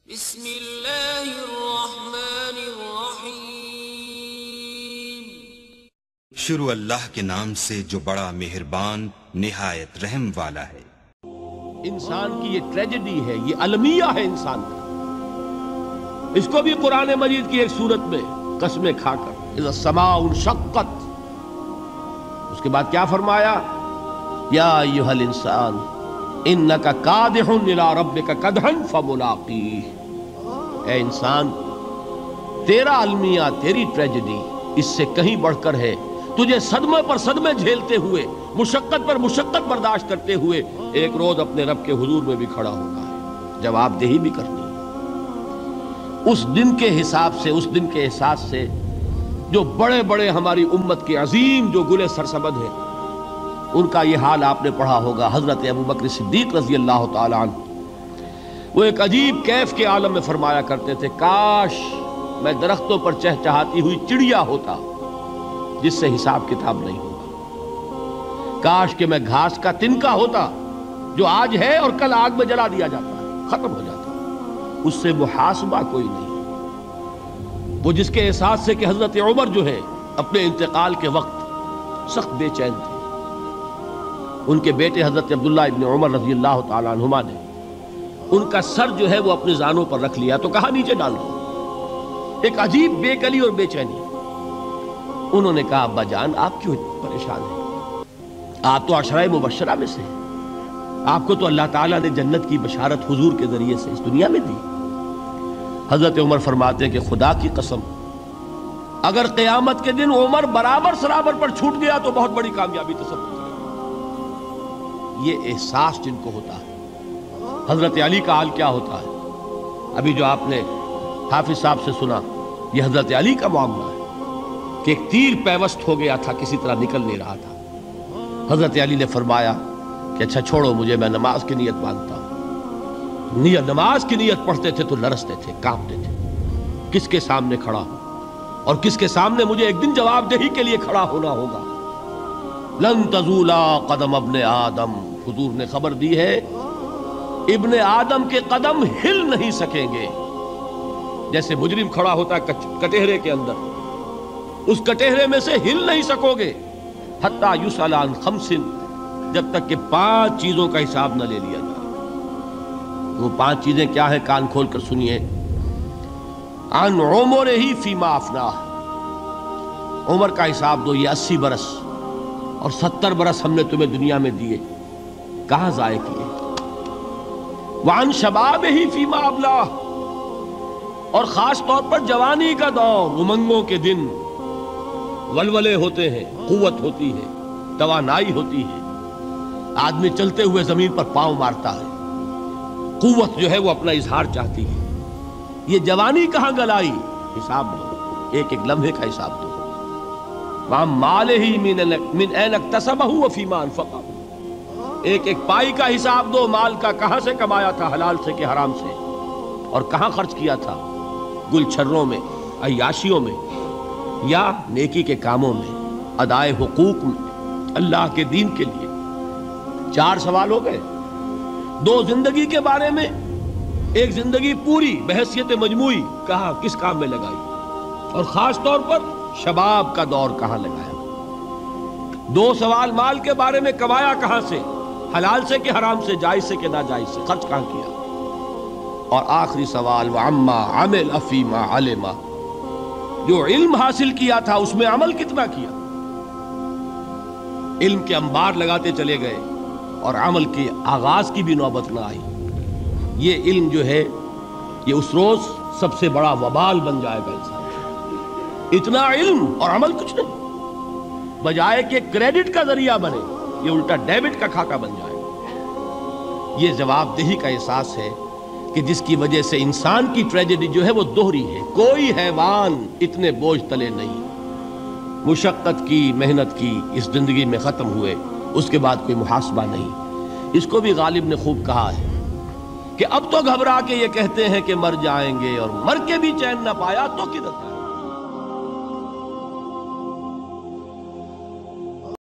بسم اللہ الرحمن الرحیم۔ شروع اللہ کے نام سے جو بڑا مہربان نہایت رحم والا ہے۔ انسان کی یہ ٹریجڈی ہے، یہ المیہ ہے انسان کا۔ اس کو بھی قرآن مجید کی ایک سورت میں قسمیں کھا کر اذا السماء انشقت، اس کے بعد کیا فرمایا؟ یا ایھا الانسان انک کادح الی ربک کدحا فملاقیہ۔ اے انسان، تیرا المیہ، تیری ٹریجڈی اس سے کہیں بڑھ کر ہے۔ تجھے صدمے پر صدمے جھیلتے ہوئے، مشقت پر مشقت برداشت کرتے ہوئے ایک روز اپنے رب کے حضور میں بھی کھڑا ہوگا، جواب دہی بھی کرنی ہے۔ اس دن کے حساب سے، اس دن کے احساس سے جو بڑے بڑے ہماری امت کے عظیم جو گلے سرسبد ہیں، ان کا یہ حال آپ نے پڑھا ہوگا۔ حضرت ابوبکر صدیق رضی اللہ تعالیٰ عنہ وہ ایک عجیب کیف کے عالم میں فرمایا کرتے تھے، کاش میں درختوں پر چہچہاتی ہوئی چڑیا ہوتا جس سے حساب کتاب نہیں ہوگا، کاش کہ میں گھاس کا تنکا ہوتا جو آج ہے اور کل آگ میں جلا دیا جاتا ہے، ختم ہو جاتا، اس سے محاسبہ کوئی نہیں۔ وہ جس کے احساس سے کہ حضرت عمر جو ہے اپنے انتقال کے وقت سخت بے چین تھے، ان کے بیٹے حضرت عبداللہ ابن عمر رضی اللہ تعالیٰ عنہما نے ان کا سر جو ہے وہ اپنی زانوں پر رکھ لیا تو کہا نیچے ڈال دو۔ ایک عجیب بے کلی اور بے چینی۔ انہوں نے کہا ابا جان آپ کیوں پریشان ہیں؟ آپ تو عشرہ مبشرہ میں سے ہیں، آپ کو تو اللہ تعالیٰ نے جنت کی بشارت حضور کے ذریعے سے اس دنیا میں دی۔ حضرت عمر فرماتے ہیں کہ خدا کی قسم اگر قیامت کے دن عمر برابر سرابر پر چھوٹ گیا تو بہت بڑی کامیابی تصور کریں۔ یہ احساس جن کو ہوتا ہے، حضرت علی کا حال کیا ہوتا ہے؟ ابھی جو آپ نے حافظ صاحب سے سنا، یہ حضرت علی کا معاملہ ہے کہ ایک تیر پیوست ہو گیا تھا، کسی طرح نکل نہیں رہا تھا۔ حضرت علی نے فرمایا کہ اچھا چھوڑو مجھے، میں نماز کی نیت باندھتا ہوں۔ نماز کی نیت پڑھتے تھے تو لرزتے تھے، کانپتے تھے، کس کے سامنے کھڑا ہوں اور کس کے سامنے مجھے ایک دن جواب دہی کے لیے کھڑا ہونا ہوگا۔ لن تزولا قدم ابن آدم، حضور نے خبر دی ہے ابن آدم کے قدم ہل نہیں سکیں گے۔ جیسے مجرم کھڑا ہوتا ہے کٹہرے کے اندر، اس کٹہرے میں سے ہل نہیں سکو گے حتی یسأل عن خمس، جب تک کہ 5 چیزوں کا حساب نہ لے لیا جائے۔ وہ 5 چیزیں کیا ہیں؟ کان کھول کر سنیے۔ عن عمرہ فیما افناہ، عمر کا حساب دو، یہ 80 برس اور 70 برس ہم نے تمہیں دنیا میں دیے، کہاں ضائع کیے؟ وعن شبابہ فیما ابلاہ، اور خاص طور پر جوانی کا دور، امنگوں کے دن، ولولے ہوتے ہیں، قوت ہوتی ہے، توانائی ہوتی ہے، آدمی چلتے ہوئے زمین پر پاؤں مارتا ہے، قوت جو ہے وہ اپنا اظہار چاہتی ہے۔ یہ جوانی کہاں گلائی؟ حساب دو، ایک ایک لمحے کا حساب دو۔ وعن مالہ من این اکتسبہ وفیما انفقہ، ایک ایک پائی کا حساب دو، مال کا کہاں سے کمایا تھا، حلال سے کہ حرام سے، اور کہاں خرچ کیا تھا، گل چھروں میں، عیاشیوں میں، یا نیکی کے کاموں میں، ادائے حقوق میں، اللہ کے دین کے لیے۔ 4 سوال ہو گئے۔ 2 زندگی کے بارے میں، ایک زندگی پوری بحیثیت مجموعی کہاں کس کام میں لگائی، اور خاص طور پر شباب کا دور کہاں لگایا۔ 2 سوال مال کے بارے میں، کمایا کہاں سے، حلال سے کہ حرام سے، جائز سے کہ ناجائز سے، خرچ کہاں کیا، اور آخری سوال وعما عمل فیما علم، جو علم حاصل کیا تھا اس میں عمل کتنا کیا۔ علم کے انبار لگاتے چلے گئے اور عمل کے آغاز کی بھی نوبت نہ آئی۔ یہ علم جو ہے یہ اس روز سب سے بڑا وبال بن جائے گا انسان۔ اتنا علم اور عمل کچھ نہیں، بجائے کہ کریڈٹ کا ذریعہ بنے یہ الٹا ڈیبٹ کا خاکہ بن جائے۔ یہ جواب دہی کا احساس ہے کہ جس کی وجہ سے انسان کی ٹریجڈی جو ہے وہ دوہری ہے۔ کوئی حیوان اتنے بوجھ تلے نہیں، مشقت کی، محنت کی، اس زندگی میں ختم ہوئے، اس کے بعد کوئی محاسبہ نہیں۔ اس کو بھی غالب نے خوب کہا ہے کہ اب تو گھبرا کے یہ کہتے ہیں کہ مر جائیں گے، اور مر کے بھی چین نہ پایا تو کدھر